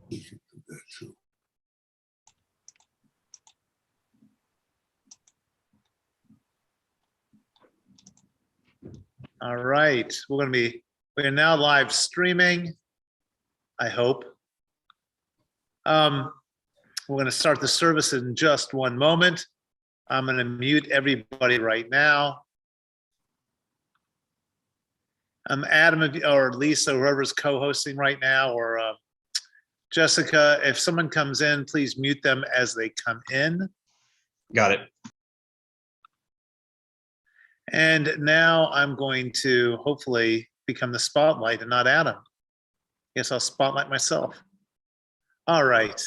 We can do that too. All right, we're now live streaming, I hope. We're going to start the service in just one moment. I'm going to mute everybody right now. Adam or Lisa, whoever's co-hosting right now, or Jessica, if someone comes in, please mute them as they come in. Got it. And now I'm going to hopefully become the spotlight and not Adam. Guess I'll spotlight myself. All right.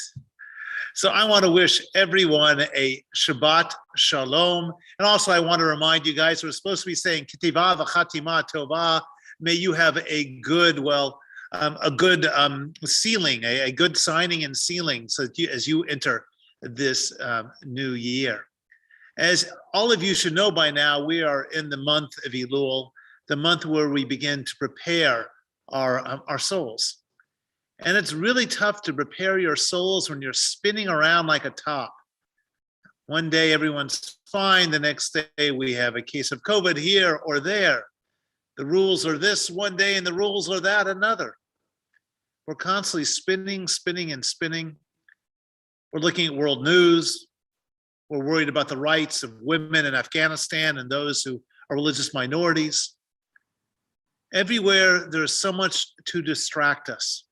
So I want to wish everyone a Shabbat Shalom. And also I want to remind you guys, we're supposed to be saying Ketiva v'chatima tova. May you have a good, sealing, a good signing and sealing so that as you enter this new year. As all of you should know by now, we are in the month of Elul, the month where we begin to prepare our souls. And it's really tough to prepare your souls when you're spinning around like a top. One day everyone's fine, the next day we have a case of COVID here or there. The rules are this one day and the rules are that another. We're constantly spinning, spinning, and spinning. We're looking at world news. We're worried about the rights of women in Afghanistan and those who are religious minorities. Everywhere, there's so much to distract us.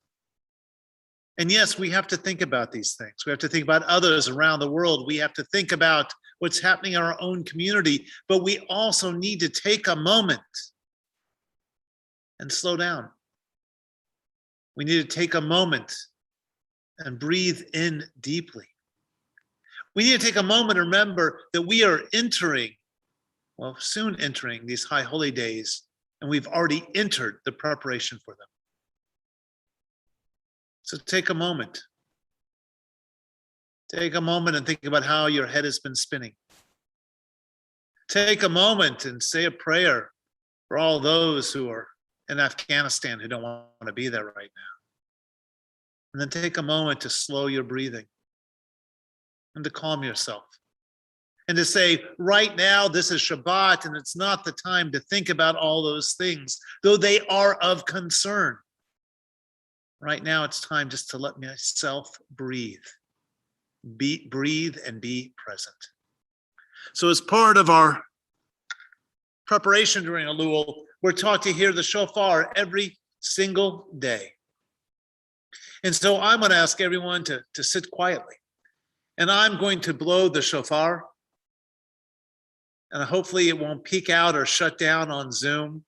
And yes, we have to think about these things. We have to think about others around the world. We have to think about what's happening in our own community, but we also need to take a moment and slow down. We need to take a moment and breathe in deeply. We need to take a moment and remember that we are soon entering these high holy days, and we've already entered the preparation for them. So take a moment. Take a moment and think about how your head has been spinning. Take a moment and say a prayer for all those who are in Afghanistan who don't want to be there right now. And then take a moment to slow your breathing and to calm yourself. And to say, right now, this is Shabbat, and it's not the time to think about all those things, though they are of concern. Right now, it's time just to let myself breathe. Breathe and be present. So as part of our preparation during Elul, we're taught to hear the shofar every single day. And so I'm going to ask everyone to sit quietly. And I'm going to blow the shofar. And hopefully it won't peak out or shut down on Zoom.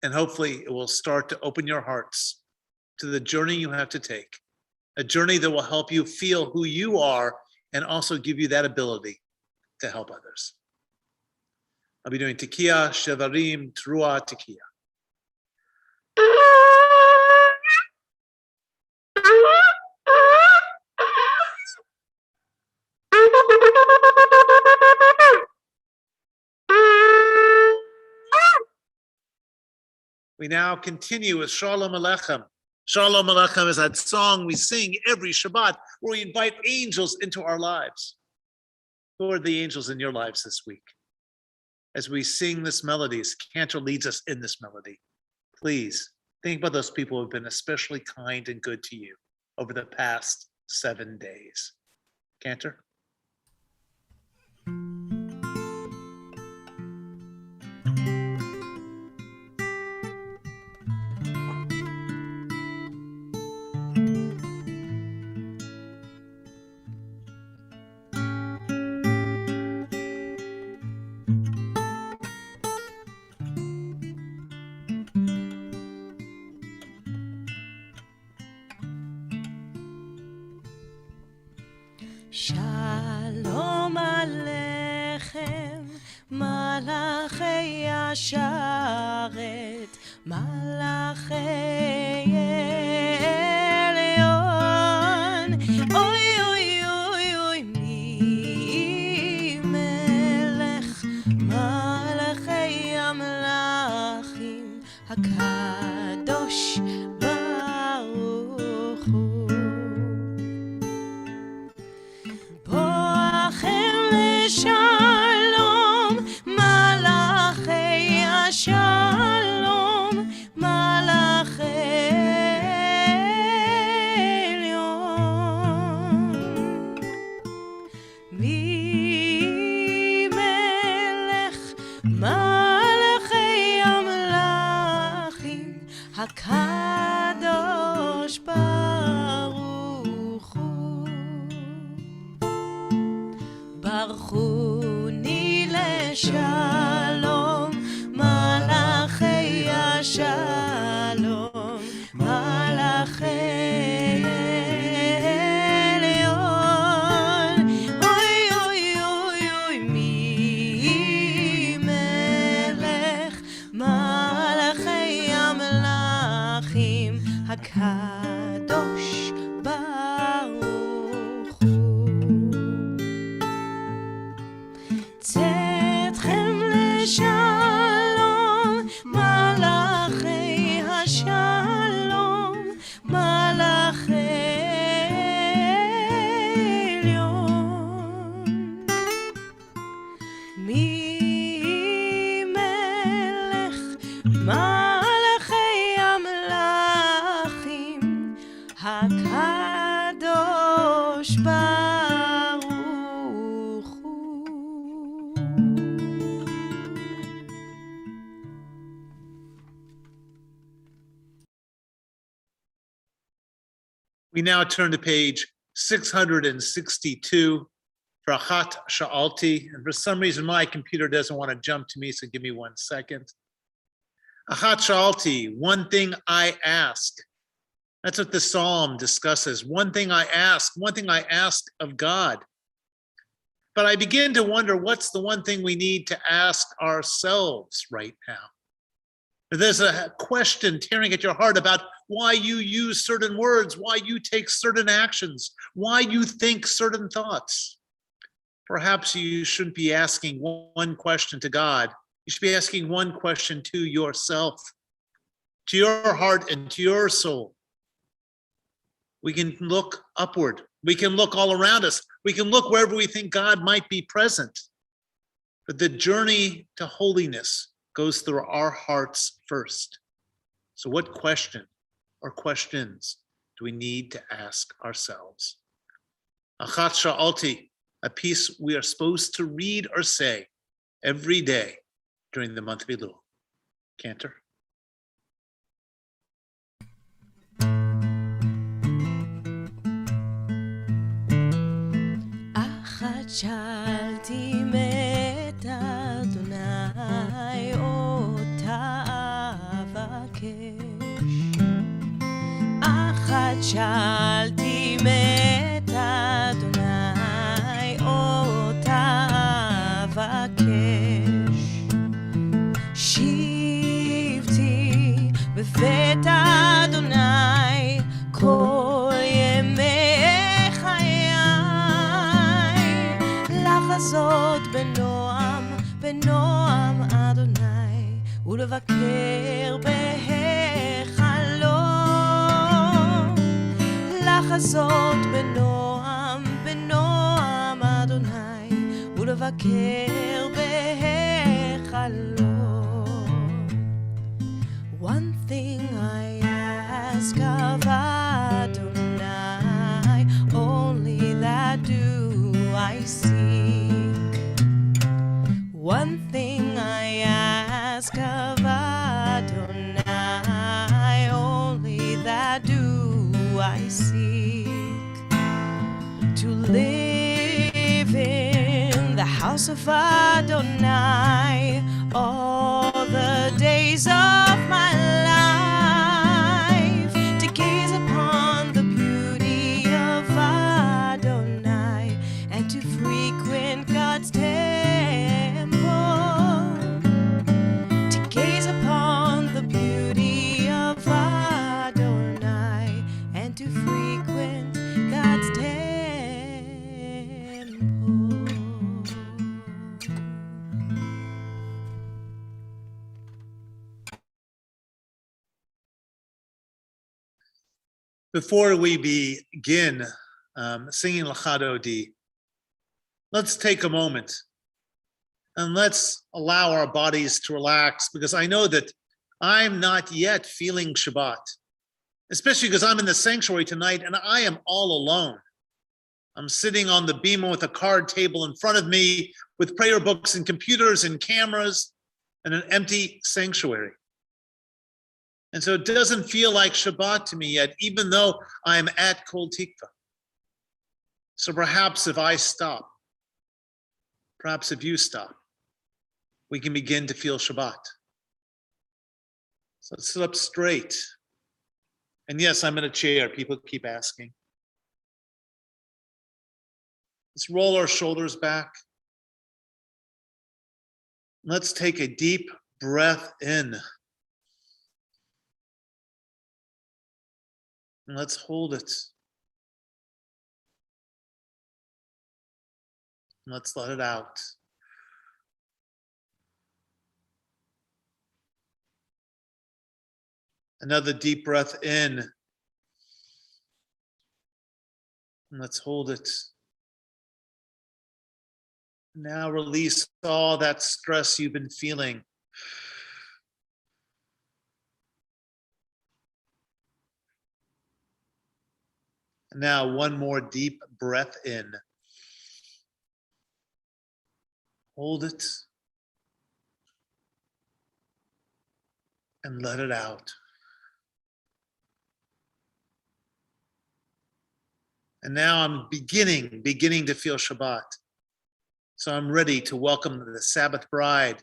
And hopefully it will start to open your hearts to the journey you have to take. A journey that will help you feel who you are and also give you that ability to help others. I'll be doing Tekiah, Shevarim, Teruah, Tekiah. We now continue with Shalom Aleichem. Shalom Aleichem is that song we sing every Shabbat where we invite angels into our lives. Who are the angels in your lives this week? As we sing this melody, as Cantor leads us in this melody, please think about those people who have been especially kind and good to you over the past 7 days. Cantor? Shalom Aleichem, Malachei Yasharet, Malachei Elyon. Oy, oy, oy, oy, mi melech, Malachei Amlachim, HaKadosh Baruch Hu. השלום, מלאכי השלום, מלאכי עליון. אוי אוי אוי אוי מי מלך, מלאכי המלאכים, הקדוש ברוך הוא. צאתכם לשלום, מלאכי השלום, מלאכי עליון. מי מלך, מלאכי המלאכים, הקדוש ברוך הוא. We now turn to page 662, Kabbalat Shabbat. And for some reason, my computer doesn't want to jump to me, so give me 1 second. Kabbalat Shabbat, one thing I ask. That's what the psalm discusses. One thing I ask of God. But I begin to wonder, what's the one thing we need to ask ourselves right now? There's a question tearing at your heart about why you use certain words, why you take certain actions, why you think certain thoughts. Perhaps you shouldn't be asking one question to God. You should be asking one question to yourself, to your heart and to your soul. We can look upward. We can look all around us. We can look wherever we think God might be present. But the journey to holiness goes through our hearts first. So what question or questions do we need to ask ourselves? Achat Sha'alti, a piece we are supposed to read or say every day during the month of Elul. Cantor. אחת שאלתי מת אדוני, אותה אבקש. אחת שאלתי מת אדוני, אותה אבקש. שבתי בבית אדוני כל ימי חיי, לחזות בנועם, בנועם אדוני, ולבקר בהיכלו. לחזות בנועם, בנועם אדוני, ולבקר בהיכלו. One thing I ask of Adonai, only that do I seek. One thing I ask of Adonai, only that do I seek. To live in the house of Adonai all the days of my life, to gaze upon the beauty of Adonai and to frequent God's temple, to gaze upon the beauty of Adonai and to frequent God's temple. Before we begin singing L'Chadodi, let's take a moment and let's allow our bodies to relax, because I know that I'm not yet feeling Shabbat, especially because I'm in the sanctuary tonight and I am all alone. I'm sitting on the bima with a card table in front of me with prayer books and computers and cameras and an empty sanctuary. And so it doesn't feel like Shabbat to me yet, even though I'm at Kol Tikva. So perhaps if I stop, perhaps if you stop, we can begin to feel Shabbat. So let's sit up straight. And yes, I'm in a chair. People keep asking. Let's roll our shoulders back. Let's take a deep breath in. And let's hold it. And let's let it out. Another deep breath in. And let's hold it. Now release all that stress you've been feeling. And now one more deep breath in. Hold it. And let it out. And now I'm beginning to feel Shabbat. So I'm ready to welcome the Sabbath bride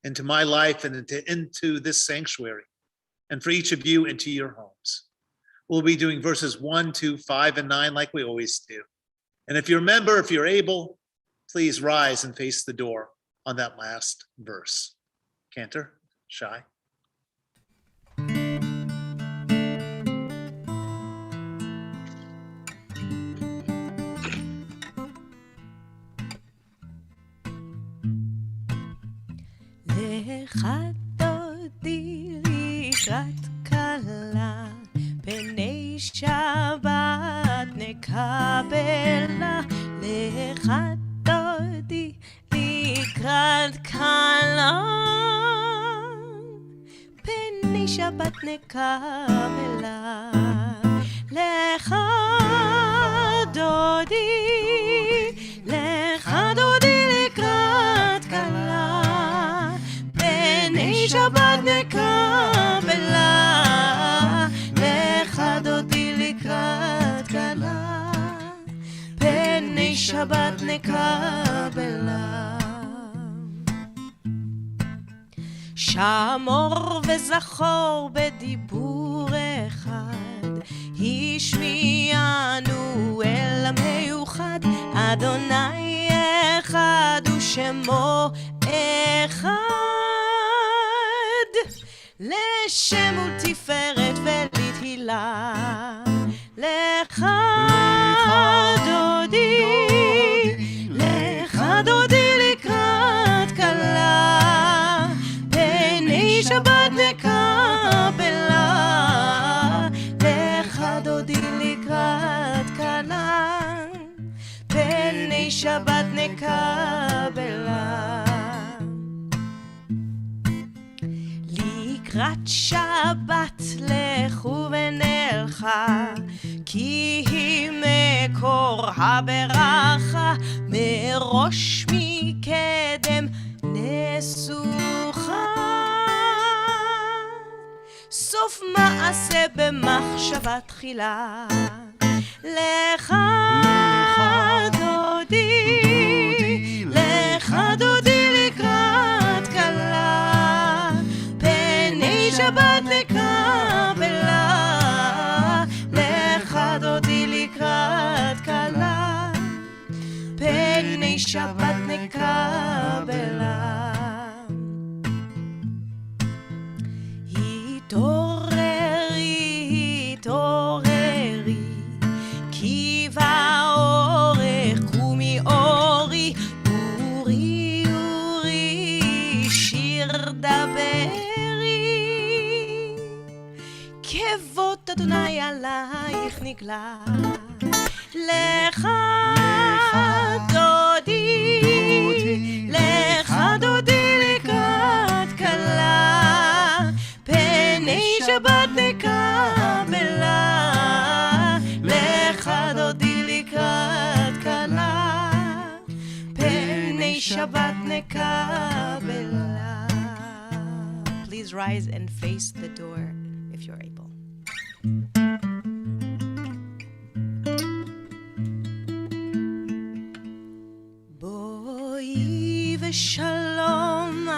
into my life and into this sanctuary, and for each of you into your homes. We'll be doing verses 1, 2, 5, and 9 like we always do. And if you remember, if you're able, please rise and face the door on that last verse. Cantor, Shai. לך דודי לקראת כלה, פני שבת נקבלה. לך דודי לקראת כלה, פני שבת נקבלה. לך דודי, לך דודי לקראת כלה, שבת נקבלה. לך דודי לקראת כלה, פני שבת נקבלה. שמור וזכור בדיבור אחד, השמיענו אל המיוחד. אדוני אחד ושמו אחד, לשם ולתפארת ולתהילה. לך דודי, לך דודי לקראת כלה, פני שבת נקבלה. לך דודי לקראת כלה, פני שבת נקבלה. לקראת שבת לכו ונלכה, כי היא מקור הברכה. מראש מקדם נסוכה, סוף מעשה במחשבה תחילה. לך דודי, לך דודי לקראת כלה, פני שבת נקבלה. לך דודי לקראת כלה, פני שבת נקבלה. התעוררי, התעוררי, כי באורך קומי אורי. אורי, אורי, שיר דברי, כבוד אדוני עלייך נגלה. לך דודי, לך דודי לקראת כלה, פני שבת נקבלה. לך דודי לקראת כלה, פני שבת נקבלה. Please rise and face the door if you're able. בואי ושלום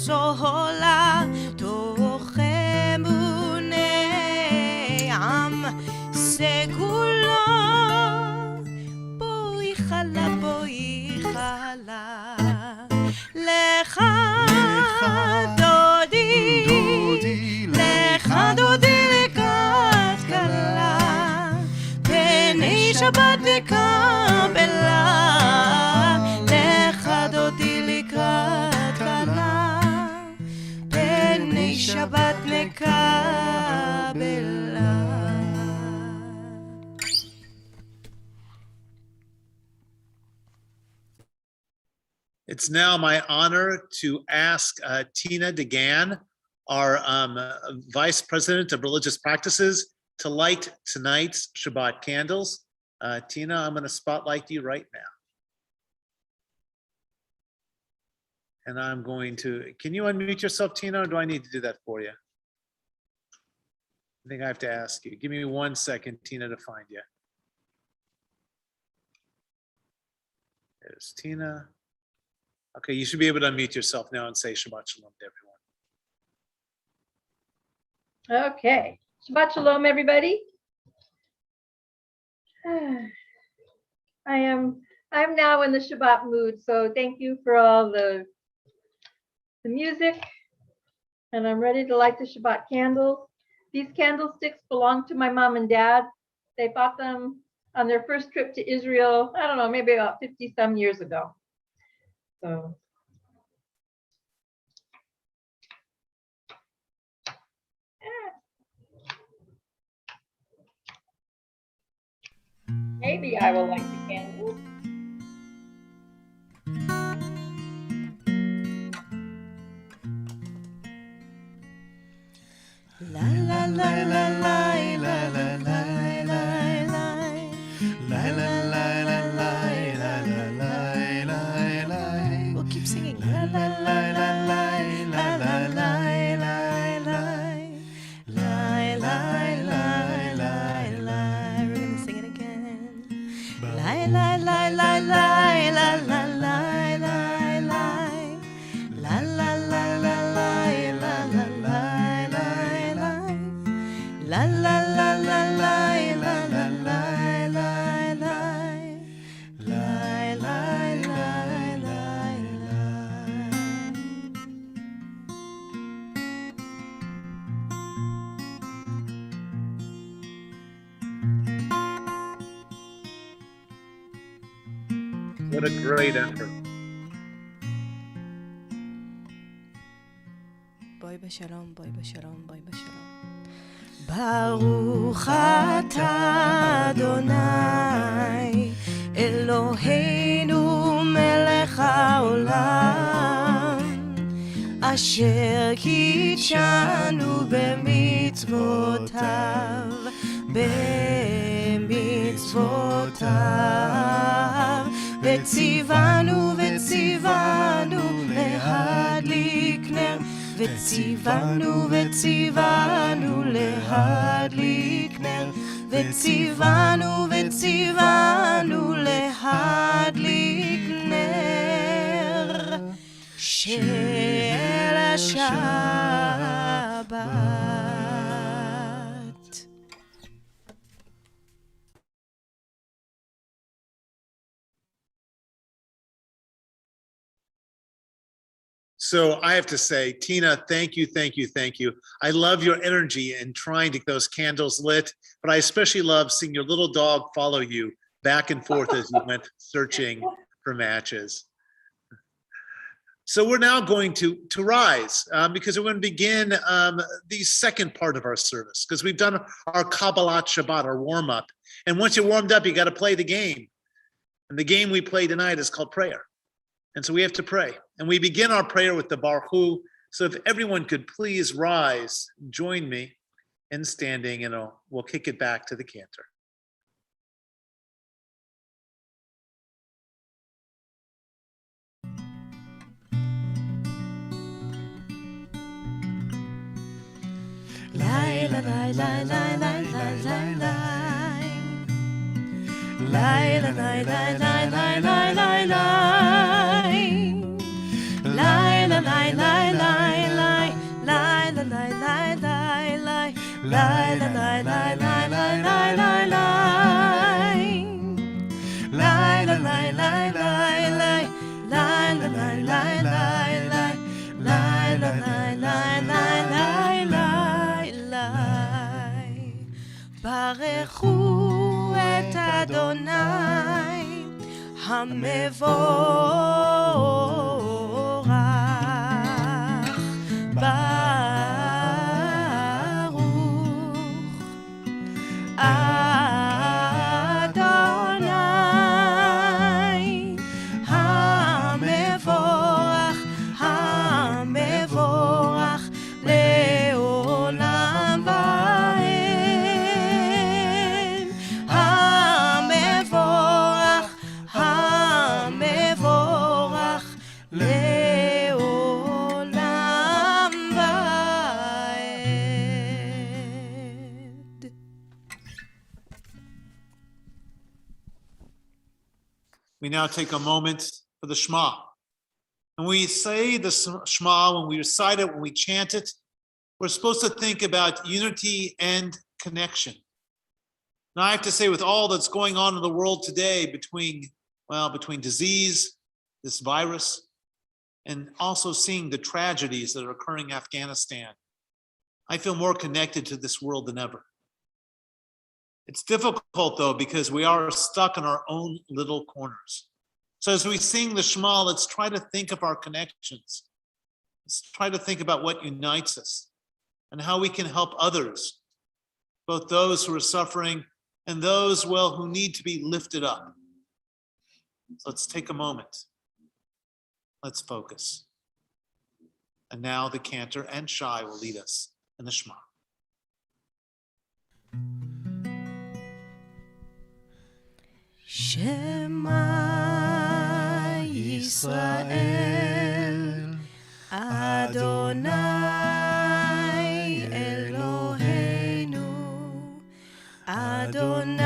סולה תוך אמוני עם סגולו בואי חלה לך דודי לקראת כלה פני שבת וקבלה לך דודי לקראת כלה פני שבת נקבלה. It's now my honor to ask Tina DeGan, our Vice President of Religious Practices, to light tonight's Shabbat candles. Tina, I'm going to spotlight you right now. And I'm going to, can you unmute yourself, Tina, or do I need to do that for you? I think I have to ask you. Give me 1 second, Tina, to find you. There's Tina. Okay, you should be able to unmute yourself now and say Shabbat Shalom to everyone. Okay, Shabbat Shalom, everybody. I'm now in the Shabbat mood, so thank you for all the music, and I'm ready to light the Shabbat candles. These candlesticks belong to my mom and dad. They bought them on their first trip to Israel, I don't know, maybe about 50 some years ago. So maybe I will light the candle. La la la la la la la la la la la la la la. We'll keep singing. La la la la la la la la la la la la la la. We're gonna sing it again. La la la la la la la la la la la la la la la la la la. La la la la la la la la la la la la la la. What a great effort. Boy b'shalom, boy b'shalom, boy b'shalom. ברוך אתה אדוני אלוהינו מלך העולם אשר קידשנו במצוותיו וציוונו להדליק נר וציוונו להדליק נר וציוונו להדליק נר של השבת. So I have to say, Tina, thank you. I love your energy in trying to get those candles lit, but I especially love seeing your little dog follow you back and forth as you went searching for matches. So we're now going to rise because we're going to begin the second part of our service because we've done our Kabbalat Shabbat, our warm-up. And once you're warmed up, you got to play the game. And the game we play tonight is called prayer. And so we have to pray. And we begin our prayer with the Baruch Hu. So if everyone could please rise, join me in standing, and we'll kick it back to the Cantor. La la la la la ברכו את אדוני המבורך ברוך אדוני המבורך המבורך לעולם ועד המבורך המבורך לעולם ועד. We now take a moment for the Shema. And we say the Shema, when we recite it, when we chant it, we're supposed to think about unity and connection. Now, I have to say, with all that's going on in the world today between disease, this virus, and also seeing the tragedies that are occurring in Afghanistan, I feel more connected to this world than ever. It's difficult, though, because we are stuck in our own little corners. So as we sing the Shema, let's try to think of our connections. Let's try to think about what unites us and how we can help others, both those who are suffering and those, well, who need to be lifted up. So let's take a moment. Let's focus. And now the Cantor and Shai will lead us in the Shema. Shema Yisrael Adonai Eloheinu Adonai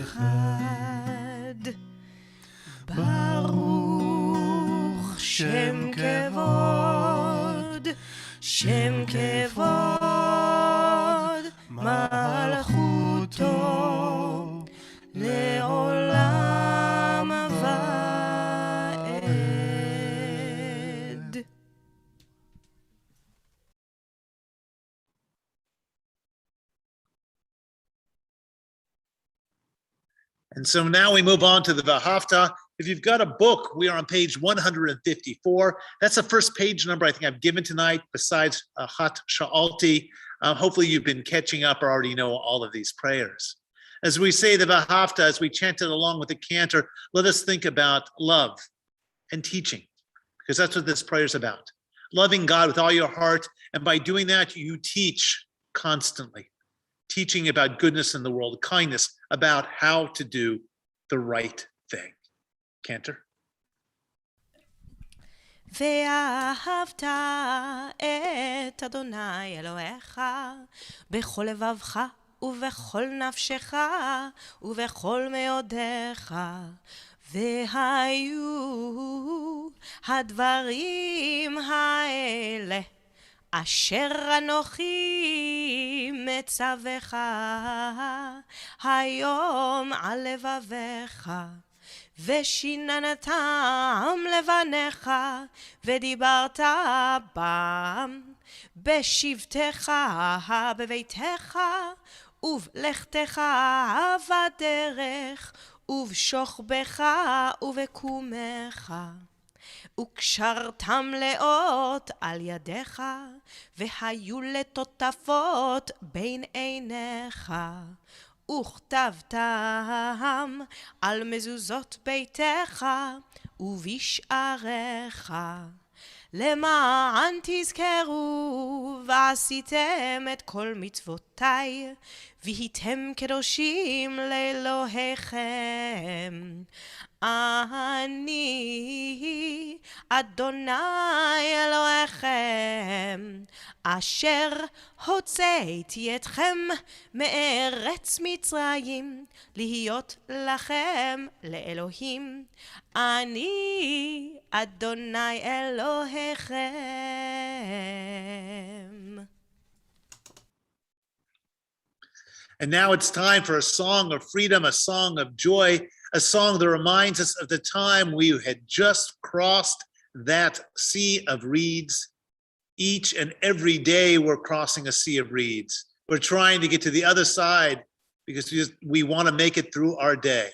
Echad Baruch Shem Kevod Shem Kevod Malchuto לעולם ועד. And so now we move on to the V'ahavta. If you've got a book, we are on page 154. That's the first page number I think I've given tonight, besides Chat Sha'alti. Hopefully you've been catching up or already know all of these prayers. As we say the V'ahavta, as we chant it along with the Cantor, let us think about love and teaching, because that's what this prayer is about. Loving God with all your heart, and by doing that, you teach constantly. Teaching about goodness in the world, kindness, about how to do the right thing. Cantor. ואהבת את אדוני אלוהיך בכל לבבך ובכל נפשך ובכל מאודיך, והיו הדברים האלה אשר אנוכי מצווך היום על לבביך, ושיננתם לבניך ודיברת בם בשבתך בביתך ובלכתך בדרך ובשוכבך ובקומך, וקשרתם לאות על ידיך והיו לטוטפות בין עיניך, וכתבתם על מזוזות ביתך ובשעריך, למען תזכרו ועשיתם את כל מצוותיי והייתם קדושים לאלוהיכם. אני אדוני אלוהיכם אשר הוצאתי אתכם מארץ מצרים להיות לכם לאלוהים. אני אדוני אלוהיכם. And now it's time for a song of freedom, a song of joy, a song that reminds us of the time we had just crossed that sea of reeds. Each and every day we're crossing a sea of reeds. We're trying to get to the other side because we want to make it through our day.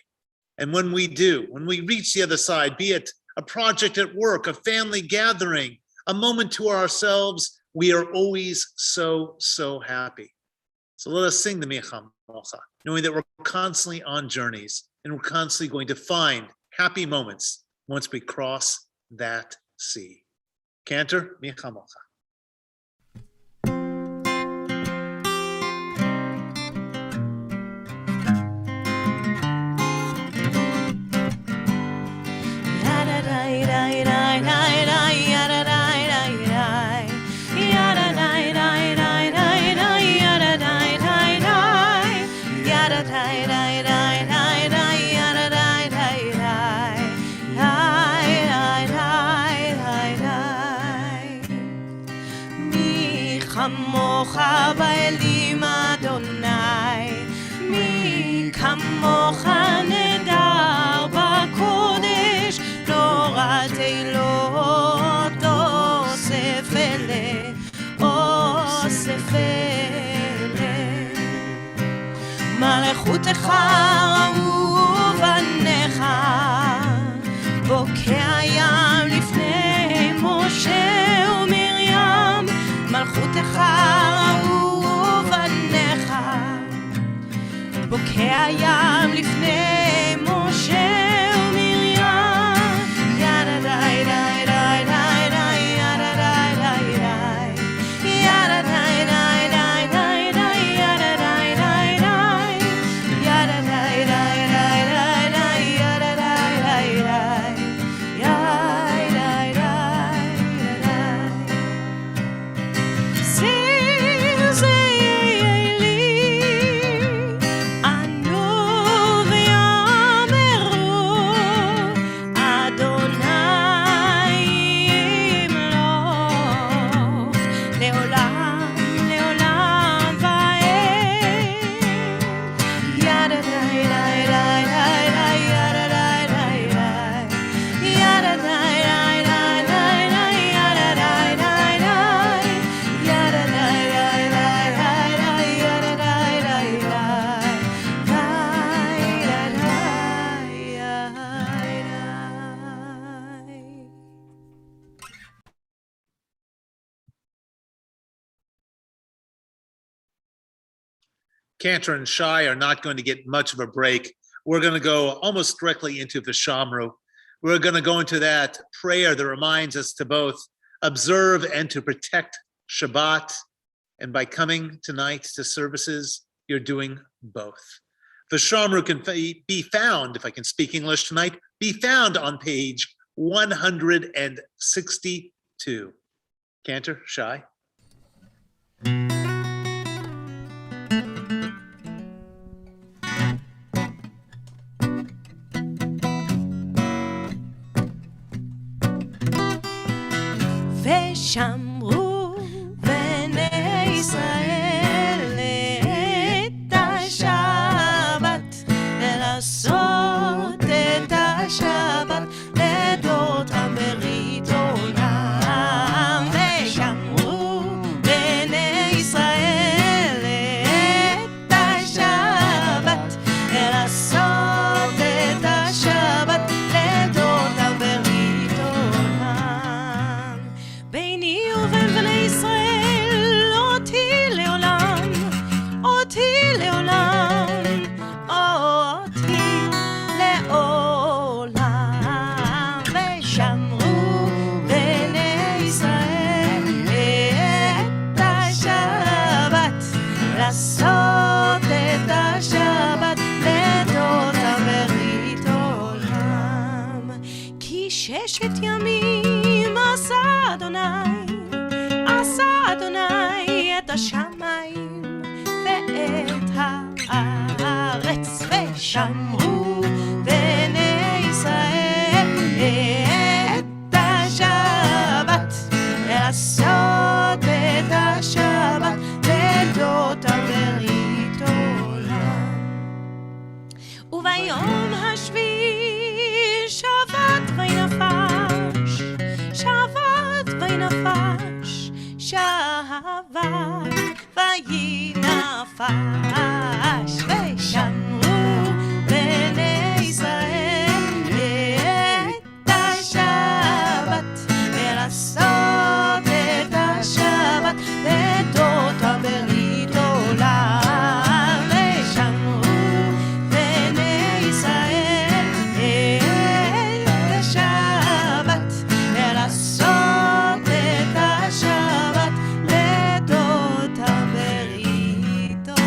And when we do, when we reach the other side, be it a project at work, a family gathering, a moment to ourselves, we are always so, so happy. So let us sing the Mi Chamocha, knowing that we're constantly on journeys and we're constantly going to find happy moments once we cross that sea. Cantor, Mi Chamocha. כמוך באלים אדוני, מי כמוך נדר בקודש, נורא תהילות אוסף אלה, אוסף אלה. מלכותך ראו בניך, בוקע ים לפני משה ומרים, מלכותך ראו בניך, בוקע ים לפני משה ומרים. ידה די די די די די ידה די די די ידה די די די די די ידה די די די ידה די די די די די ידה די די די די די Cantor and Shai are not going to get much of a break. We're going to go almost directly into Vishamru. We're going to go into that prayer that reminds us to both observe and to protect Shabbat. And by coming tonight to services, you're doing both. Vishamru can be found, if I can speak English tonight, be found on page 162. Cantor, Shai. ושמרו בני ישראל את השבת, לעשות את השבת לדורות ברית עולם. ושמרו בני ישראל את השבת, לעשות את השבת לדורות ברית עולם. ביני ובין בני ישראל לא תהיה עבר וינפש ושמרו בני ישראל את השבת ולעשות את השבת לדות הברית עולם ושמרו בני ישראל את השבת ולעשות את השבת לדות הברית עולם.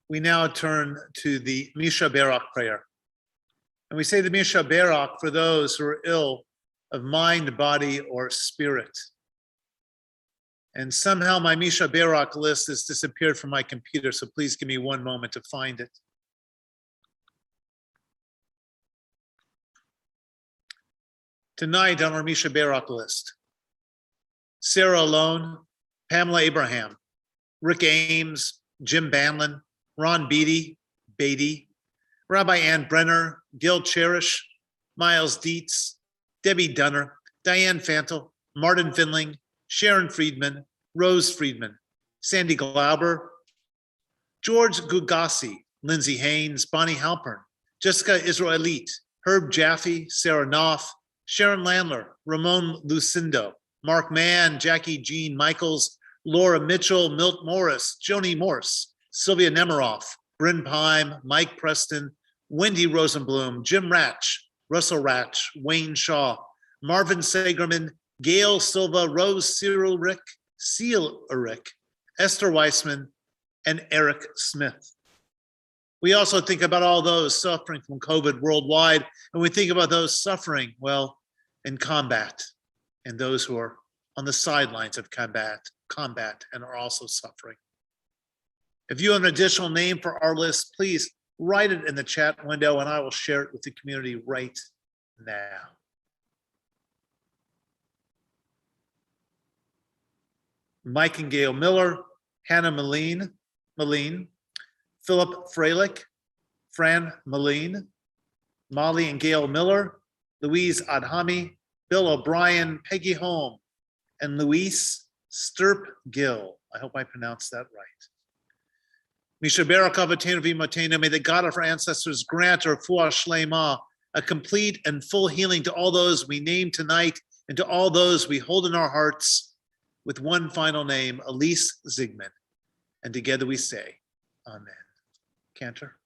We now turn to the Misha Berach prayer. And we say the Misha Berach for those who are ill of mind, body, or spirit. And somehow my Misha Berach list has disappeared from my computer, so please give me one moment to find it. Tonight on our Misha Berach list, Sarah Alone, Pamela Abraham, Rick Ames, Jim Banlin, Ron Beatty, Rabbi Ann Brenner, Gil Cherish, Miles Dietz, Debbie Dunner, Diane Fantel, Martin Finling, Sharon Friedman, Rose Friedman, Sandy Glauber, George Gugassi, Lindsay Haynes, Bonnie Halpern, Jessica Israelite, Herb Jaffe, Sarah Knopf, Sharon Landler, Ramon Lucindo, Mark Mann, Jackie Jean Michaels, Laura Mitchell, Milt Morris, Joni Morse, Sylvia Nemiroff, Bryn Pime, Mike Preston, Wendy Rosenblum, Jim Ratch, Russell Ratch, Wayne Shaw, Marvin Sagerman, Gail Silva, Rose Seal Rick, Esther Weissman, and Eric Smith. We also think about all those suffering from COVID worldwide, and we think about those suffering, well, in combat, and those who are on the sidelines of combat and are also suffering. If you have an additional name for our list, please write it in the chat window and I will share it with the community right now. Mike and Gail Miller, Hannah Malene, Philip Freilich, Fran Malene, Molly and Gail Miller, Louise Adhami, Bill O'Brien, Peggy Holm, and Luis Sturp Gill. I hope I pronounced that right. Misha Berach Avatenu V'Imotenu, may the God of our ancestors grant our Refuah Shlema, a complete and full healing to all those we name tonight and to all those we hold in our hearts with one final name, Elise Zygmunt. And together we say, Amen. Cantor.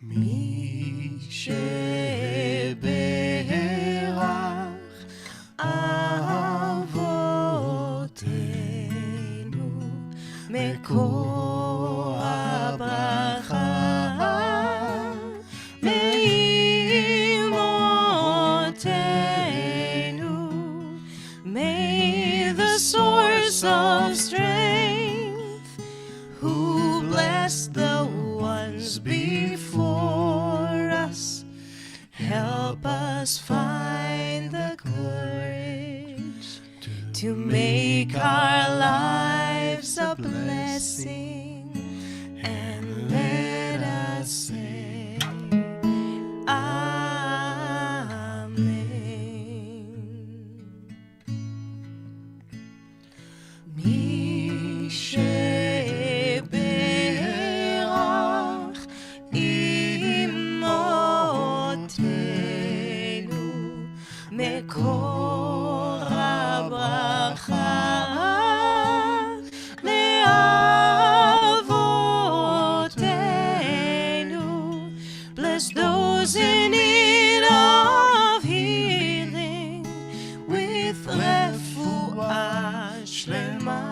מי שברך אבותינו מקור הברכה לאמותינו, may the source of strength who blessed the ones before us help us find the courage to make our lives a blessing, and let us say Amen. מי שברך אמותינו מקור הברכה לאבותינו, bless those in need of healing with refuah shlema,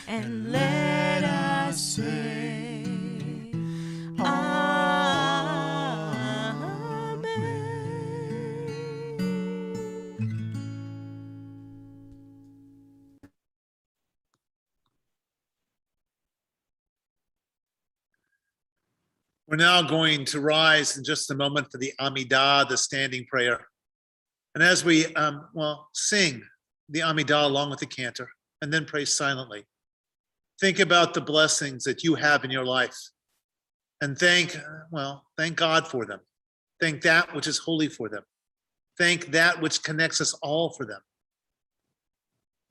and let us say, We're now going to rise in just a moment for the Amidah, the standing prayer. And as we, sing the Amidah along with the Cantor, and then pray silently, think about the blessings that you have in your life, and thank God for them. Thank that which is holy for them. Thank that which connects us all for them.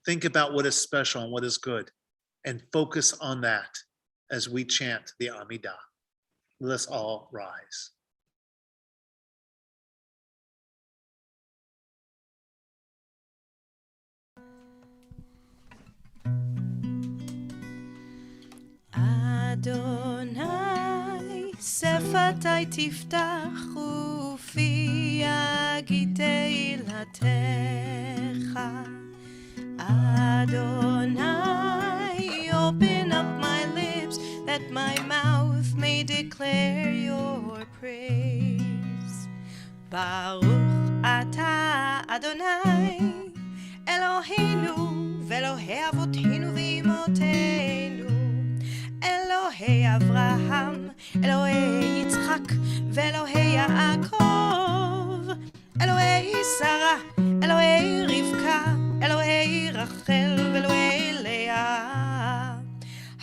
Think about what is special and what is good, and focus on that as we chant the Amidah. Let us all rise. אדוני, שפתי תפתח ופי יגיד תהילתך. Adonai, open up my lips that my mouth may declare your praise. Baruch atah Adonai, Eloheinu ve'Elohei avotenu ve'imotenu, Elohei Avraham, Elohei Yitzchak ve'Elohei Yaakov, Elohei Sarah, Elohei Rivka, Elohei Rachel ואלוהי לאה,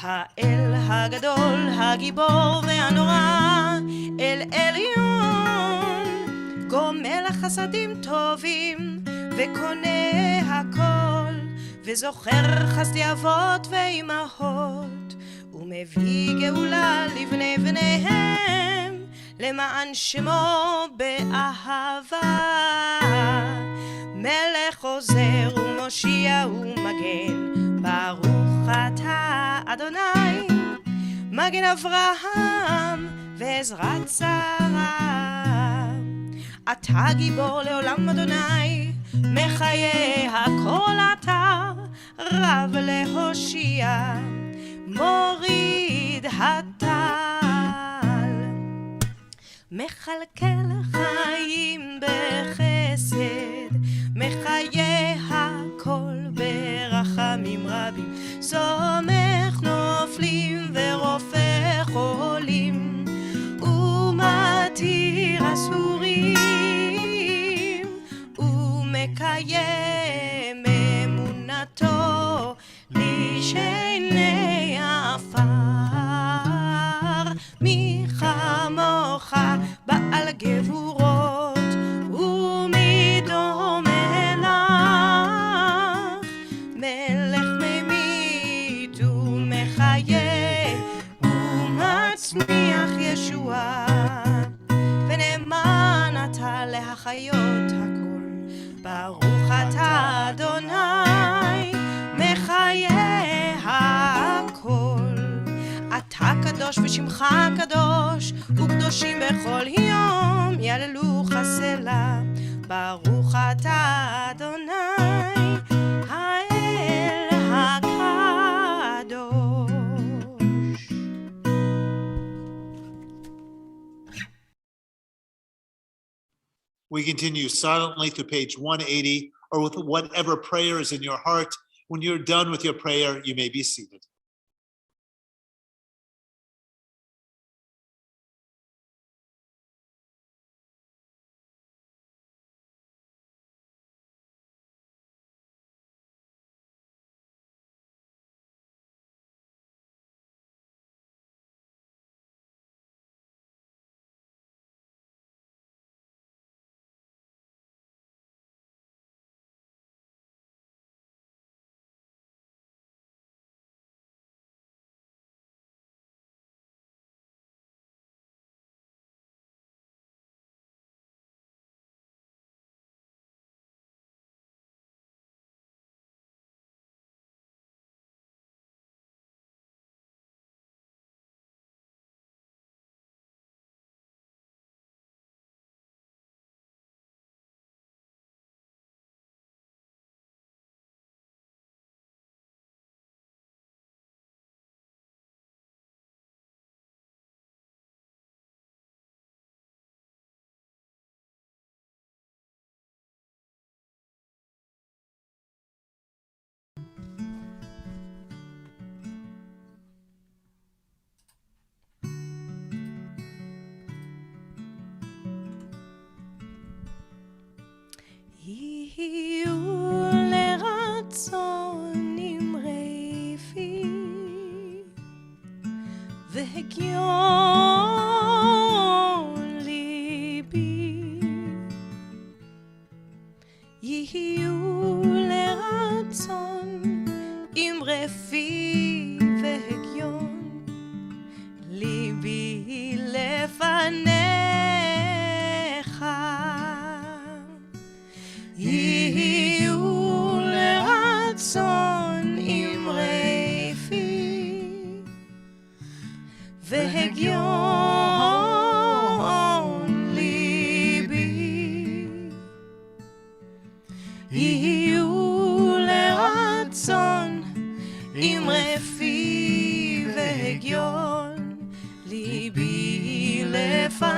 האל הגדול, הגיבור והנורא, אל עליון, גומל החסדים טובים, וקונה הכל, וזוכר חסדי אבות ואימהות, ומביא גאולה לבני בניהם, למען שמו באהבה. מלך עוזר ומושיע ומגן, ברוך אתה אדוני, מגן אברהם ועזרת שרה. אתה גיבור לעולם אדוני, מחיי הכל אתה, רב להושיע, מוריד הטל, מכלכל חיים בחסד, מחיי הכל ברחמים רבים, סומך נופלים ורופא חולים, ומתיר אסורים, ומקיים אמונתו לשני עפר. מי כמוך בעל גבורות, ומי דומה לך, מלך ממית ומחיה ומצמיח ישועה, ונאמן אתה להחיות הכל. ברוך אתה אדוני, מחיה הכל. אתה קדוש ושמך קדוש, וקדושים בכל יום יעללוך סלה. ברוך אתה אדוני, האל הקדוש. We continue silently through page 180, or with whatever prayer is in your heart. When you're done with your prayer, you may be seated. והגיון ליבי יהיו לרצון עם רפי והגיון ליבי לפניך יהיו לרצון עם רפי והגיון ליבי יהיו לרצון עם רפי והגיון ליבי לפניך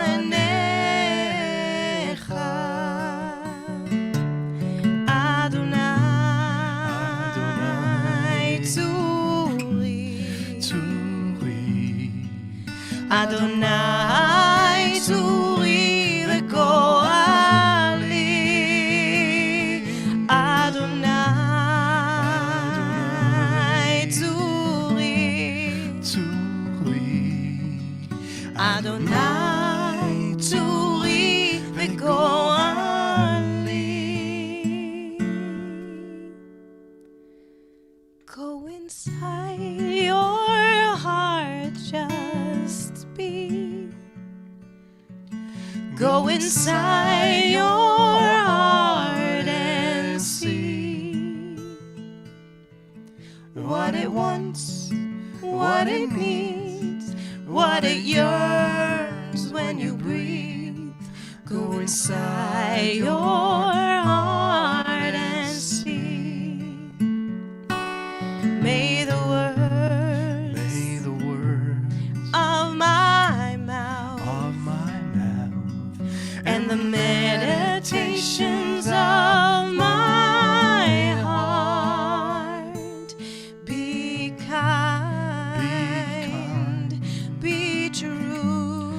אדוני צורי אדוני צורי וגואלי אדוני צורי אדוני צורי וגואלי Go inside your heart, just be. Go inside your heart and see what it wants, what it needs, what it yearns when you breathe. Go inside your heart and see. May the words of my mouth and the meditations of my heart be kind, be true.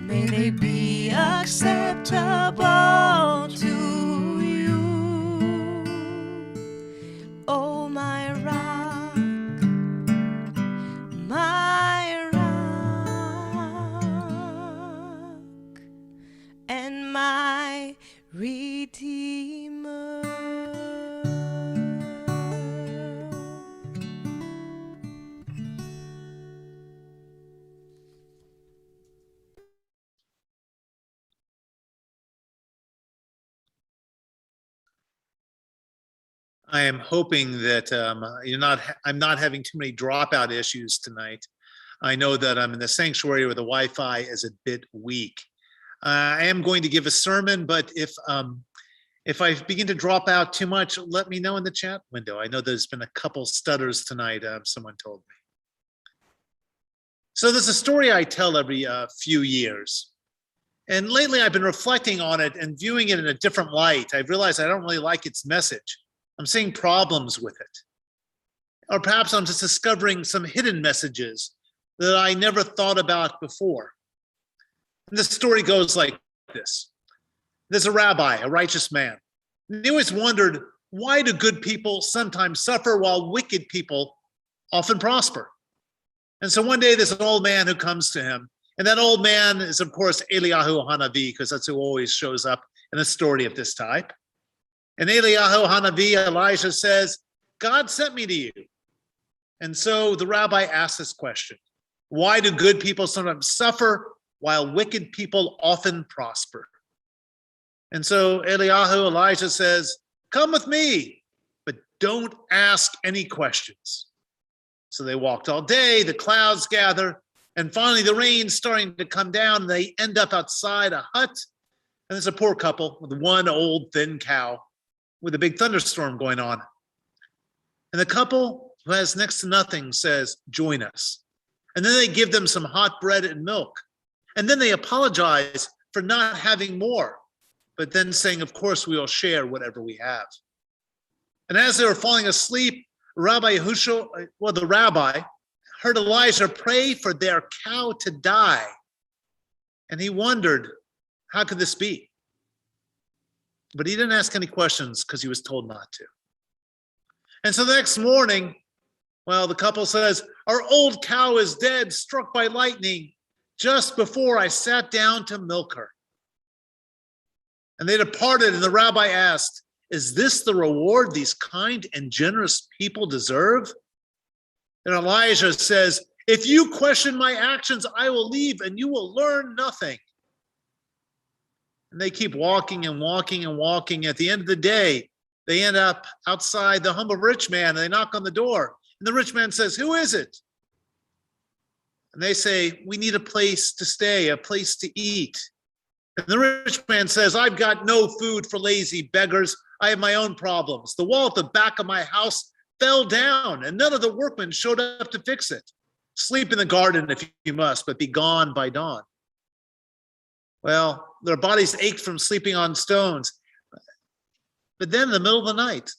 May they be acceptable to you. Oh, my rock, and my Redeemer. I am hoping that I'm not having too many dropout issues tonight. I know that I'm in the sanctuary where the Wi-Fi is a bit weak. I am going to give a sermon, but if I begin to drop out too much, let me know in the chat window. I know there's been a couple stutters tonight, someone told me. So there's a story I tell every few years. And lately I've been reflecting on it and viewing it in a different light. I've realized I don't really like its message. I'm seeing problems with it. Or perhaps I'm just discovering some hidden messages that I never thought about before. And the story goes like this. There's a rabbi, a righteous man. And he always wondered, why do good people sometimes suffer while wicked people often prosper? And so one day there's an old man who comes to him. And that old man is, of course, Eliyahu Hanavi, because that's who always shows up in a story of this type. And Eliyahu Hanavi, Elijah says, God sent me to you. And so the rabbi asks this question, why do good people sometimes suffer while wicked people often prosper? And so Elijah says, come with me, but don't ask any questions. So they walked all day, the clouds gather, and finally the rain's starting to come down, and they end up outside a hut. And there's a poor couple with one old thin cow with a big thunderstorm going on. And the couple who has next to nothing says, join us. And then they give them some hot bread and milk. And then they apologize for not having more, but then saying, of course, we will share whatever we have. And as they were falling asleep, the rabbi heard Elijah pray for their cow to die. And he wondered, how could this be? But he didn't ask any questions because he was told not to. And so the next morning, Well, the couple says, our old cow is dead, struck by lightning, just before I sat down to milk her. And they departed, and the rabbi asked, is this the reward these kind and generous people deserve? And Elijah says, if you question my actions, I will leave, and you will learn nothing. And they keep walking and walking and walking. At the end of the day, they end up outside the home of a rich man, and they knock on the door. And the rich man says, who is it? And they say, we need a place to stay, a place to eat. And the rich man says, I've got no food for lazy beggars. I have my own problems. The wall at the back of my house fell down, and none of the workmen showed up to fix it. Sleep in the garden if you must, but be gone by dawn. Well, their bodies ached from sleeping on stones. But then in the middle of the night,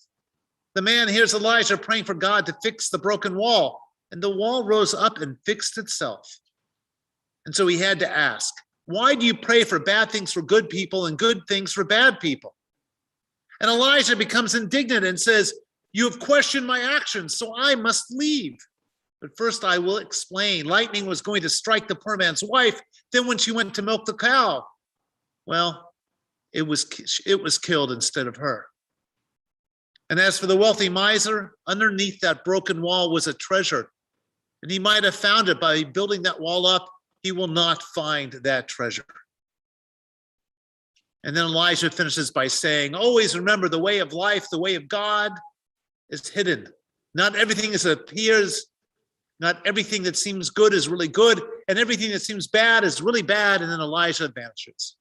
the man hears Elijah praying for God to fix the broken wall, and the wall rose up and fixed itself. And so he had to ask, why do you pray for bad things for good people and good things for bad people? And Elijah becomes indignant and says, you have questioned my actions, so I must leave. But first I will explain. Lightning was going to strike the poor man's wife. Then when she went to milk the cow, well, it was killed instead of her. And as for the wealthy miser, underneath that broken wall was a treasure. And he might have found it by building that wall up. He will not find that treasure. And then Elijah finishes by saying, always remember the way of life, the way of God is hidden. Not everything appears, not everything that seems good is really good, and everything that seems bad is really bad, and then Elijah vanishes.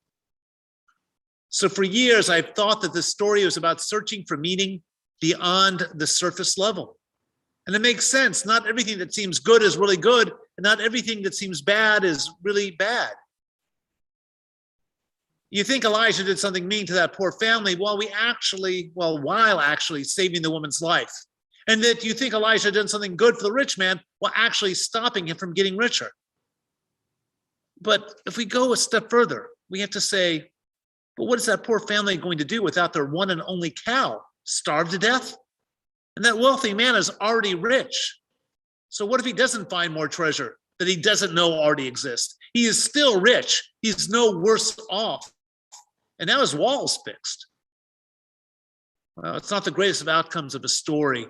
So for years, I've thought that this story was about searching for meaning beyond the surface level. And it makes sense. Not everything that seems good is really good, and not everything that seems bad is really bad. You think Elijah did something mean to that poor family while actually saving the woman's life. And that you think Elijah did something good for the rich man while actually stopping him from getting richer. But if we go a step further, we have to say, but what is that poor family going to do without their one and only cow? Starve to death? And that wealthy man is already rich. So what if he doesn't find more treasure that he doesn't know already exists? He is still rich. He's no worse off. And now his wall's fixed. Well, it's not the greatest of outcomes of a story.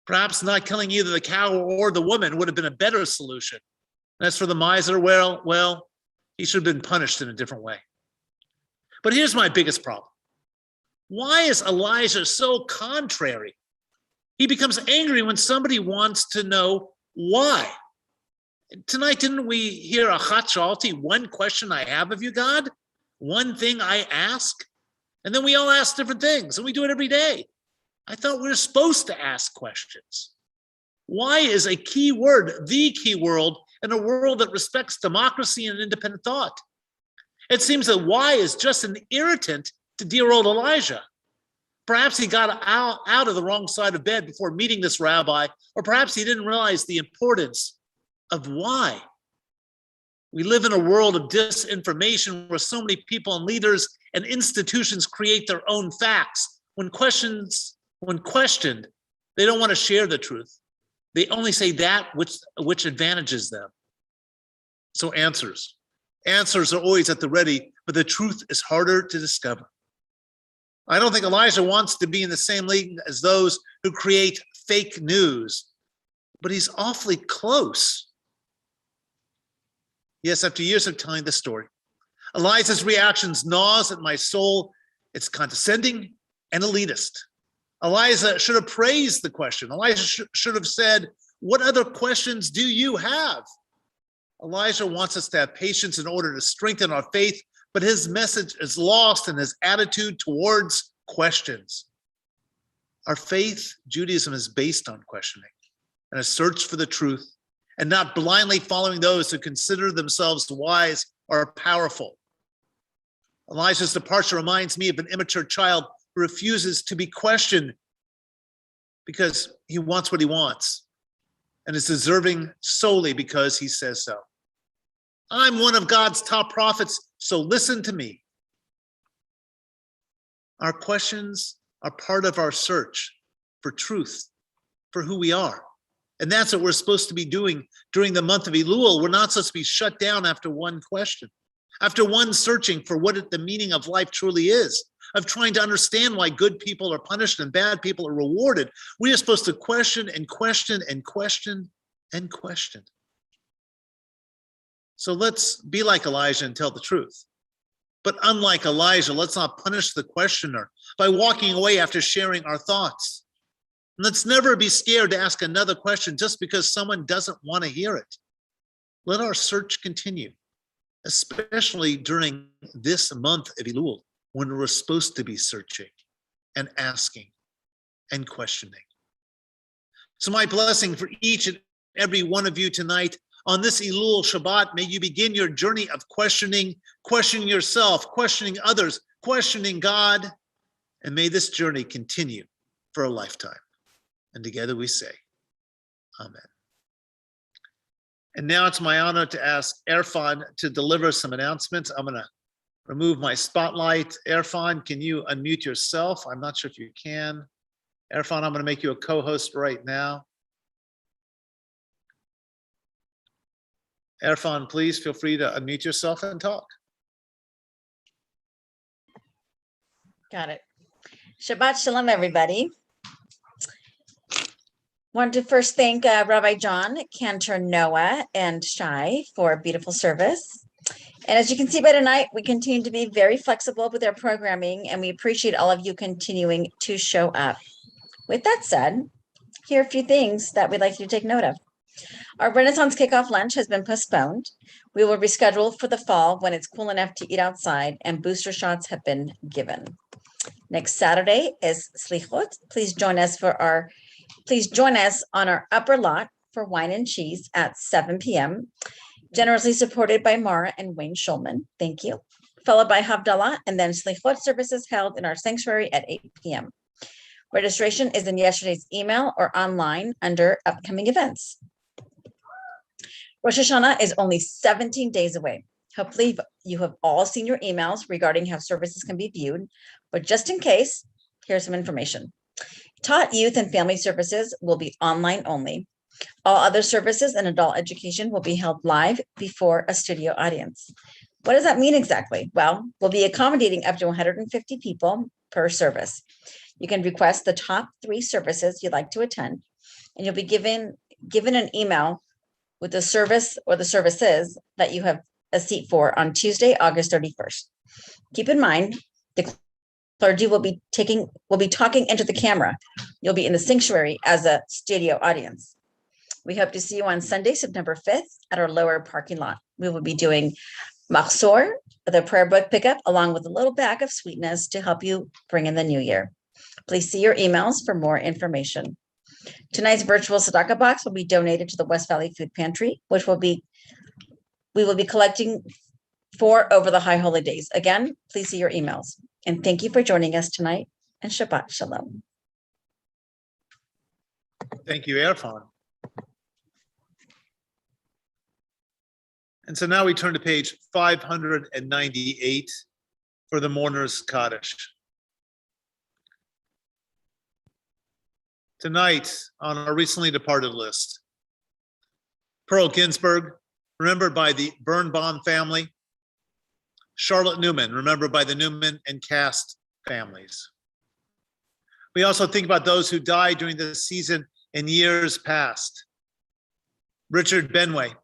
Perhaps not killing either the cow or the woman would have been a better solution. And as for the miser, well, he should have been punished in a different way. But here's my biggest problem. Why is Elijah so contrary? He becomes angry when somebody wants to know why. Tonight, didn't we hear a Chatchalti, one question I have of you, God? One thing I ask? And then we all ask different things, and we do it every day. I thought we were supposed to ask questions. Why is a key word, the key word, in a world that respects democracy and independent thought? It seems that why is just an irritant to dear old Elijah. Perhaps he got out of the wrong side of bed before meeting this rabbi, or perhaps he didn't realize the importance of why. We live in a world of disinformation where so many people and leaders and institutions create their own facts. When questioned, they don't want to share the truth. They only say that which advantages them. So answers are always at the ready, but the truth is harder to discover. I don't think Elijah wants to be in the same league as those who create fake news, but he's awfully close. Yes, after years of telling the story, Elijah's reactions gnaws at my soul. It's condescending and elitist. Elijah should have praised the question. Elijah should have said, what other questions do you have? Elijah wants us to have patience in order to strengthen our faith, but his message is lost in his attitude towards questions. Our faith, Judaism, is based on questioning and a search for the truth, and not blindly following those who consider themselves wise or powerful. Elijah's departure reminds me of an immature child who refuses to be questioned because he wants what he wants and is deserving solely because he says so. I'm one of God's top prophets, so listen to me. Our questions are part of our search for truth for who we are. And that's what we're supposed to be doing during the month of Elul. We're not supposed to be shut down after one question, after one searching for what the meaning of life truly is, of trying to understand why good people are punished and bad people are rewarded. We are supposed to question and question and question and question. So let's be like Elijah and tell the truth. But unlike Elijah, let's not punish the questioner by walking away after sharing our thoughts. Let's never be scared to ask another question just because someone doesn't want to hear it. Let our search continue, especially during this month of Elul, when we're supposed to be searching and asking and questioning. So my blessing for each and every one of you tonight on this Elul Shabbat, may you begin your journey of questioning yourself, questioning others, questioning God, and may this journey continue for a lifetime. And together we say, Amen. And now it's my honor to ask Erfan to deliver some announcements. I'm going to remove my spotlight. Erfan, can you unmute yourself? I'm not sure if you can. Erfan, I'm going to make you a co-host right now. Erfan, please feel free to unmute yourself and talk. Got it. Shabbat Shalom, everybody. Wanted to first thank Rabbi John, Cantor, Noah, and Shai for a beautiful service. And as you can see by tonight, we continue to be very flexible with our programming, and we appreciate all of you continuing to show up. With that said, here are a few things that we'd like you to take note of. Our Renaissance Kickoff Lunch has been postponed. We will reschedule for the fall when it's cool enough to eat outside and booster shots have been given. Next Saturday is Slichot. Please join us on our upper lot for wine and cheese at 7 p.m. Generously supported by Mara and Wayne Schulman. Thank you. Followed by Havdalah and then Slichot services held in our sanctuary at 8 p.m. Registration is in yesterday's email or online under upcoming events. Rosh Hashanah is only 17 days away. Hopefully you have all seen your emails regarding how services can be viewed, but just in case, here's some information. Taught youth and family services will be online only. All other services and adult education will be held live before a studio audience. What does that mean exactly? Well, we'll be accommodating up to 150 people per service. You can request the top 3 services you'd like to attend, and you'll be given an email with the service or the services that you have a seat for on Tuesday, August 31st. Keep in mind, the clergy will be talking into the camera. You'll be in the sanctuary as a studio audience. We hope to see you on Sunday, September 5th at our lower parking lot. We will be doing Machzor, the prayer book pickup, along with a little bag of sweetness to help you bring in the new year. Please see your emails for more information. Tonight's virtual tzedakah box will be donated to the West Valley Food Pantry, which we will be collecting for over the high holy days. Again, please see your emails. And thank you for joining us tonight, and Shabbat Shalom. Thank you, Erfan. And so now we turn to page 598 for the Mourner's Kaddish. Tonight on our recently departed list, Pearl Ginsburg, remembered by the Birnbaum family. Charlotte Newman, remembered by the Newman and Cast families. We also think about those who died during this season in years past. Richard Benway,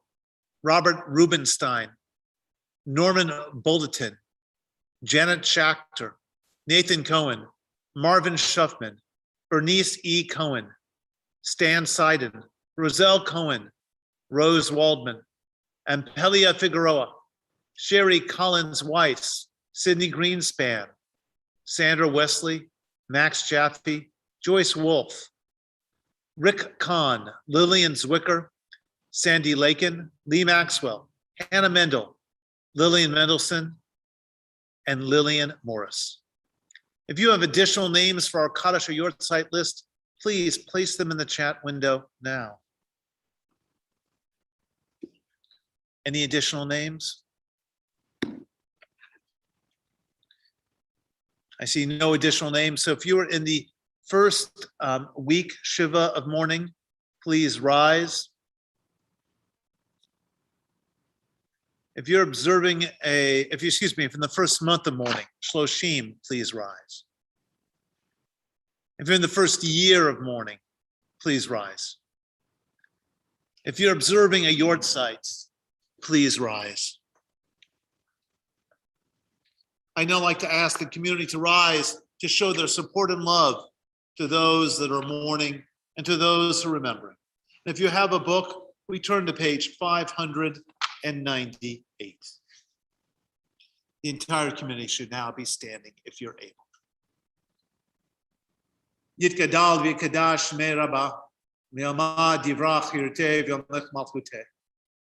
Robert Rubenstein, Norman Boldeton, Janet Schachter, Nathan Cohen, Marvin Schuffman, Bernice E. Cohen, Stan Seiden, Roselle Cohen, Rose Waldman, Ampelia Figueroa, Sherry Collins Weiss, Sidney Greenspan, Sandra Wesley, Max Jaffe, Joyce Wolfe, Rick Kahn, Lillian Zwicker, Sandy Lakin, Lee Maxwell, Hannah Mendel, Lillian Mendelson, and Lillian Morris. If you have additional names for our Kaddish or your site list, please place them in the chat window now. Any additional names? I see no additional names. So if you are in the first week Shiva of mourning, please rise. If you're observing from the first month of mourning, Shloshim, please rise. If you're in the first year of mourning, please rise. If you're observing a Yortzeit, please rise. I now like to ask the community to rise to show their support and love to those that are mourning and to those who are remembering. And if you have a book, we turn to page 598. The entire community should now be standing if you're able. Yitkadal v'yikadash me Rabba, mi'amad yivrach yirteh v'yomlech malchuteh.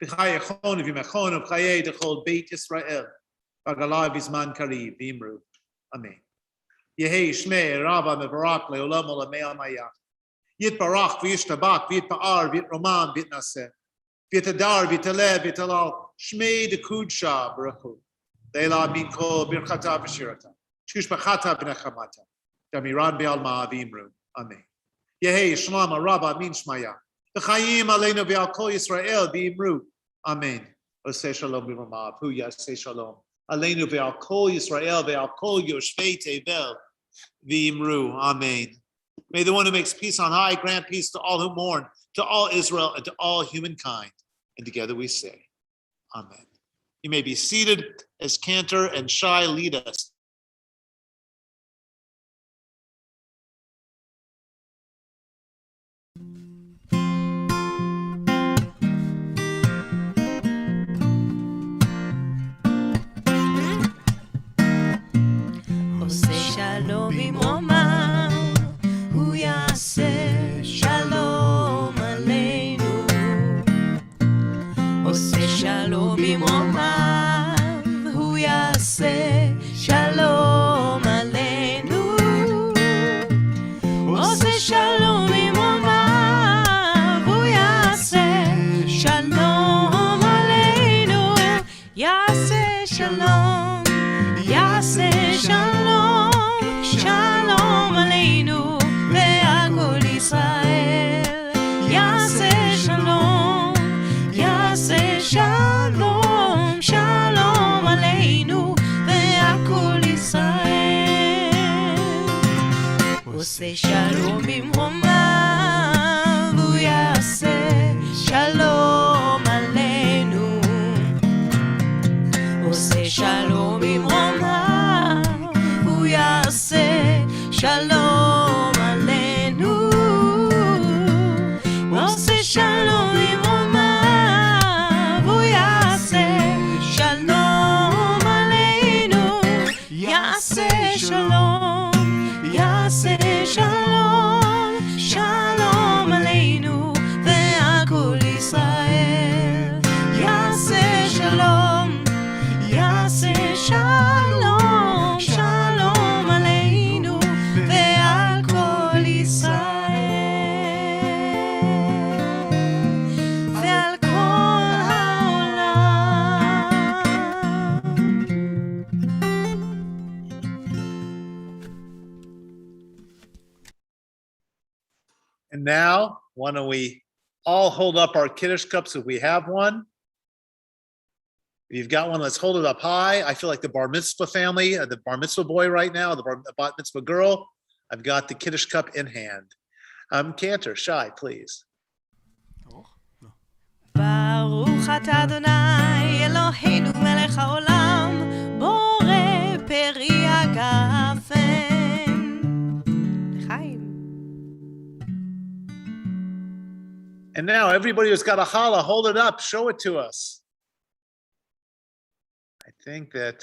B'chai echon v'yimechon v'chayei dechol Beit Yisrael. V'agalav v'zman kariv v'imru. Amen. Yehei shmei Rabba mevarak le'olam olamei amayach. Yitbarach v'yishtabak v'yitpa'ar v'yitromam v'yitnaseh. V'yitadar v'yitaleh v'yitalal. Shmei dekudsha b'rachu. Le'ela min kol birchata v'shirata. Shushbachata v'nechamata. Damiran be'alma v'imru. Amen. Yehei shlama Rabba min shmaya. V'chayim aleinu v'al kol Yisrael v'imru. Amen. Oseh shalom b'ramav. Hu yaseh shalom. Aleinu ve'al kol Yisrael ve'al kol yoshvei tevel v'imru. Amen. May the one who makes peace on high grant peace to all who mourn, to all Israel, and to all humankind. And together we say, Amen. You may be seated as Cantor and Shai lead us. Shalom v'momar, hu yaseh shalom aleinu. Oseh shalom v'momar, hu yaseh shalom aleinu. Oseh shalom v'momar, hu yaseh shalom aleinu. Yaseh shalom, yaseh shalom. Shalom aleinu ve'al kol Yisrael. Yaseh shalom, yaseh shalom. Shalom aleinu ve'al kol Yisrael. Oseh shalom b'mromav, hu yaseh shalom aleinu. Oseh shalom b'mromav, shalom aleinu. Oseh shalom v'momav, hu yaseh shalom aleinu. Yaseh shalom, yaseh shalom. Shalom aleinu ve'al kol Yisrael. Yaseh shalom, yaseh shalom. Shalom aleinu ve'al kol Yisrael ve'al kol ha'olam. And now, why don't we all hold up our Kiddush cups if we have one. If you've got one, let's hold it up high. I feel like the bar mitzvah family, the bar mitzvah boy right now, the bar mitzvah girl. I've got the Kiddush cup in hand. Cantor, Shai, please. ברוך אתה אדוני אלוהינו מלך העולם בורא פרי הגפן לחיים. And now everybody who's got a challah, hold it up, show it to us. I think that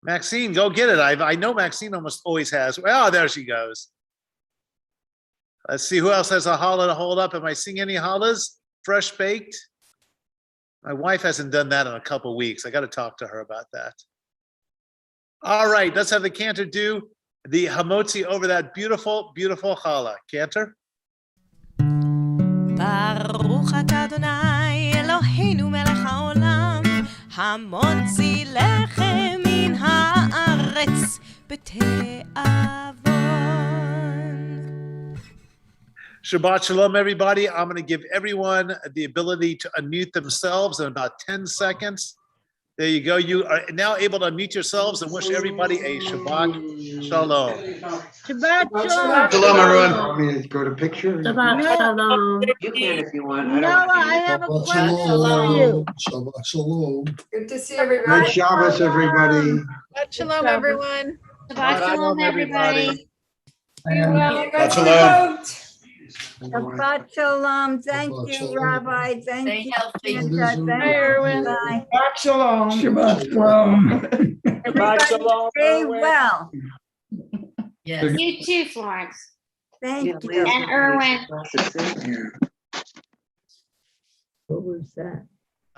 Maxine, go get it. I know Maxine almost always has. Oh, there she goes. Let's see who else has a challah to hold up. Am I seeing any challahs? Fresh baked? My wife hasn't done that in a couple weeks. I got to talk to her about that. All right, let's have the Cantor do the hamotzi over that beautiful, beautiful challah. Cantor? ברוך אתה אדוני אלוהינו מלך העולם המוציא לחם מן הארץ בתיאבון. Shabbat Shalom, everybody. I'm going to give everyone the ability to unmute themselves in about 10 seconds. There you go. You are now able to unmute yourselves and wish everybody a Shabbat Shalom. Shabbat Shalom. Shalom, everyone. Want me to go to picture? Shabbat Shalom. You can if you want. Noah, I have a question for you. Shabbat Shalom. Good to see Good everybody. Shabbos, everybody. Shalom, everyone. Shabbat Shalom, everybody. Shabbat Shalom. Shabbat Shalom. Thank Shabbat you, Shalom. Rabbi. Thank Stay you. healthy. Cantor. Hi, Thank Erwin. you. Bye. Shabbat Shalom. Shabbat Shalom. Everybody stay well. Yes. You too, Florence. Thank you. And Erwin. What was that?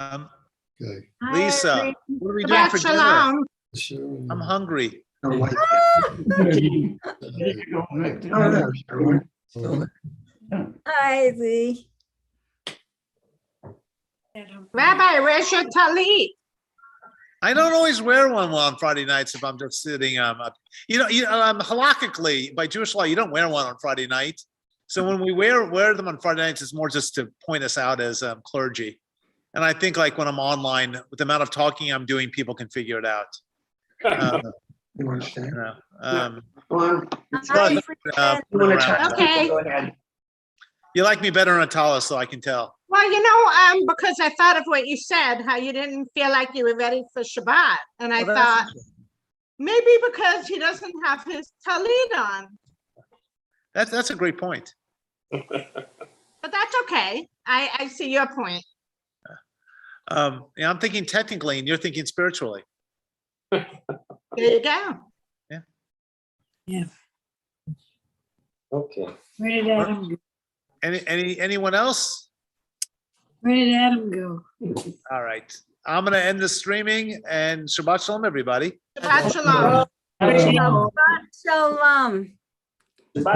Okay. Lisa, what are we doing for dinner? Sure. I'm hungry. I don't like that. Hi, Z. Rabbi, where's your talit? I don't always wear one on Friday nights if I'm just sitting up. Halakhically, by Jewish law, you don't wear one on Friday night. So when we wear them on Friday nights, it's more just to point us out as clergy. And I think like when I'm online, with the amount of talking I'm doing, people can figure it out. You understand? Okay. Go ahead. You like me better in a tallis, so I can tell. Well, because I thought of what you said, how you didn't feel like you were ready for Shabbat. And I Well, thought, maybe because he doesn't have his talit on. That's a great point. But that's okay. I see your point. I'm thinking technically, and you're thinking spiritually. There you go. Okay. Where did Adam go? Anyone else? Where did Adam go? All right. I'm going to end the streaming and Shabbat Shalom, everybody. Shabbat Shalom. Shabbat Shalom.